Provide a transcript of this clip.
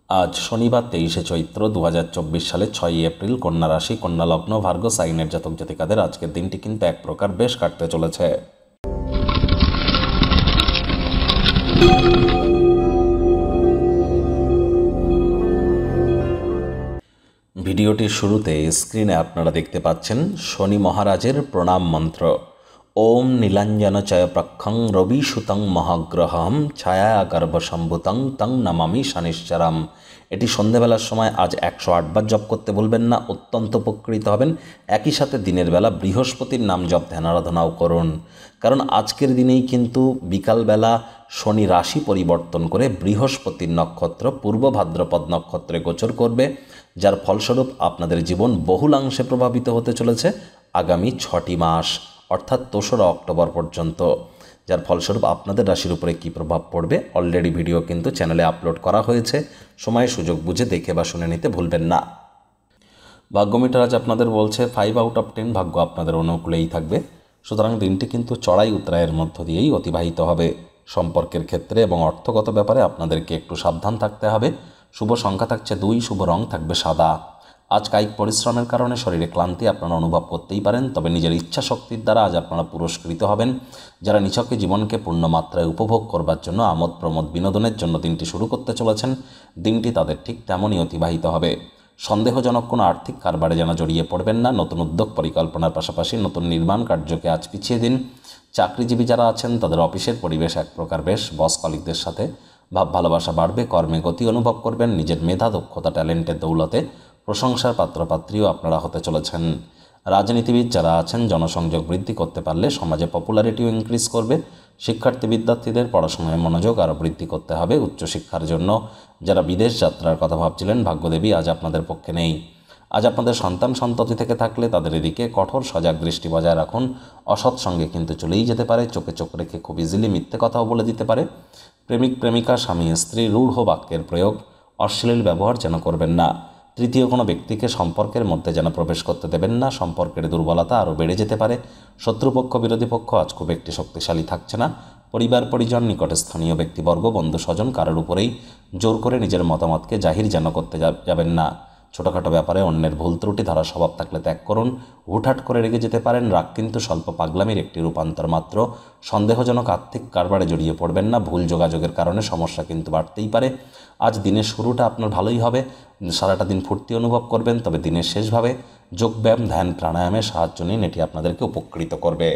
আজ শনিবার 23শে চৈত্র 2024 সালে 6ই এপ্রিল কন্যা রাশি, কন্যা লগ্ন, ভার্গ সাইনের জাতক জাতিকাদের আজকের দিনটি কিন্তু এক প্রকার বেশ কাটতে চলেছে। ভিডিওটির শুরুতে স্ক্রিনে আপনারা দেখতে পাচ্ছেন শনি মহারাজের প্রণাম মন্ত্র। ওম নীলাঞ্জনচয় প্রক্ষং রবিসুতং মহাগ্রহম ছায়া গর্ভসম্ভুতং তং নমামি শনিশ্চরম। এটি সন্ধেবেলার সময় আজ 108 বার জপ করতে ভুলবেন না, অত্যন্ত উপকৃত হবেন। একই সাথে দিনের বেলা বৃহস্পতির নাম জপ ধ্যান আরাধনাও করুন, কারণ আজকের দিনেই কিন্তু বিকালবেলা শনি রাশি পরিবর্তন করে বৃহস্পতির নক্ষত্র পূর্ব ভাদ্রপদ নক্ষত্রে গোচর করবে, যার ফলস্বরূপ আপনাদের জীবন বহুলাংশে প্রভাবিত হতে চলেছে আগামী 6টি মাস, অর্থাৎ 2রা অক্টোবর পর্যন্ত। যার ফলস্বরূপ আপনাদের রাশির উপরে কী প্রভাব পড়বে অলরেডি ভিডিও কিন্তু চ্যানেলে আপলোড করা হয়েছে, সময় সুযোগ বুঝে দেখে বা শুনে নিতে ভুলবেন না। ভাগ্যমিটার আজ আপনাদের বলছে 5 আউট অফ 10 ভাগ্য আপনাদের অনুকূলেই থাকবে, সুতরাং দিনটি কিন্তু চড়াই উতরায়ের মধ্য দিয়েই অতিবাহিত হবে। সম্পর্কের ক্ষেত্রে এবং অর্থগত ব্যাপারে আপনাদেরকে একটু সাবধান থাকতে হবে। শুভ সংখ্যা থাকছে 2, শুভ রং থাকবে সাদা। আজ কায়িক পরিশ্রমের কারণে শরীরে ক্লান্তি আপনারা অনুভব করতেই পারেন, তবে নিজের ইচ্ছা শক্তির দ্বারা আজ আপনারা পুরস্কৃত হবেন। যারা নিছকে জীবনকে পূর্ণ মাত্রায় উপভোগ করবার জন্য আমোদ প্রমোদ বিনোদনের জন্য দিনটি শুরু করতে চলেছেন, দিনটি তাদের ঠিক তেমনই অতিবাহিত হবে। সন্দেহজনক কোনো আর্থিক কারবারে যেন জড়িয়ে পড়বেন না। নতুন উদ্যোগ পরিকল্পনার পাশাপাশি নতুন নির্মাণ কার্যকে আজ পিছিয়ে দিন। চাকরিজীবী যারা আছেন তাদের অফিসের পরিবেশ এক প্রকার বেশ, বস কলিগদের সাথে ভাব ভালোবাসা বাড়বে, কর্মে গতি অনুভব করবেন। নিজের মেধা, দক্ষতা, ট্যালেন্টের দৌলতে প্রশংসার পাত্রপাত্রীও আপনারা হতে চলেছেন। রাজনীতিবিদ যারা আছেন জনসংযোগ বৃদ্ধি করতে পারলে সমাজে পপুলারিটিও ইনক্রিজ করবে। শিক্ষার্থী বিদ্যার্থীদের পড়াশোনায় মনোযোগ আরও বৃদ্ধি করতে হবে উচ্চশিক্ষার জন্য। যারা বিদেশ যাত্রার কথা ভাবছিলেন, ভাগ্যদেবী আজ আপনাদের পক্ষে নেই। আজ আপনাদের সন্তান সন্ততি থেকে থাকলে তাদের এদিকে কঠোর সজাগ দৃষ্টি বজায় রাখুন। অসৎ সঙ্গে কিন্তু চলেই যেতে পারে, চোখে চোখ রেখে খুব ইজিলি মিথ্যে কথাও বলে দিতে পারে। প্রেমিক প্রেমিকা, স্বামী স্ত্রী রূঢ় বাক্যের প্রয়োগ, অশ্লীল ব্যবহার যেন করবেন না। তৃতীয় কোনো ব্যক্তিকে সম্পর্কের মধ্যে যেন প্রবেশ করতে দেবেন না, সম্পর্কের দুর্বলতা আরও বেড়ে যেতে পারে। শত্রুপক্ষ বিরোধী পক্ষ আজ খুব একটি শক্তিশালী থাকছে না। পরিবার পরিজন, নিকটে স্থানীয় ব্যক্তিবর্গ, বন্ধু স্বজন কারোর উপরেই জোর করে নিজের মতামতকে জাহির যেন করতে যাবেন না। ছোটোখাটো ব্যাপারে অন্যের ভুল ত্রুটি ধরা স্বভাব থাকলে ত্যাগ করুন। হুটহাট করে রেগে যেতে পারেন, রাগ কিন্তু স্বল্প পাগলামির একটি রূপান্তর মাত্র। সন্দেহজনক আর্থিক কারবারে জড়িয়ে পড়বেন না, ভুল যোগাযোগের কারণে সমস্যা কিন্তু বাড়তেই পারে। আজ দিনের শুরুটা আপনার ভালোই হবে, সারাটা দিন ফুর্তি অনুভব করবেন, তবে দিনের শেষভাবে যোগব্যায়াম, ধ্যান, প্রাণায়ামের সাহায্য নিন, এটি আপনাদেরকে উপকৃত করবে।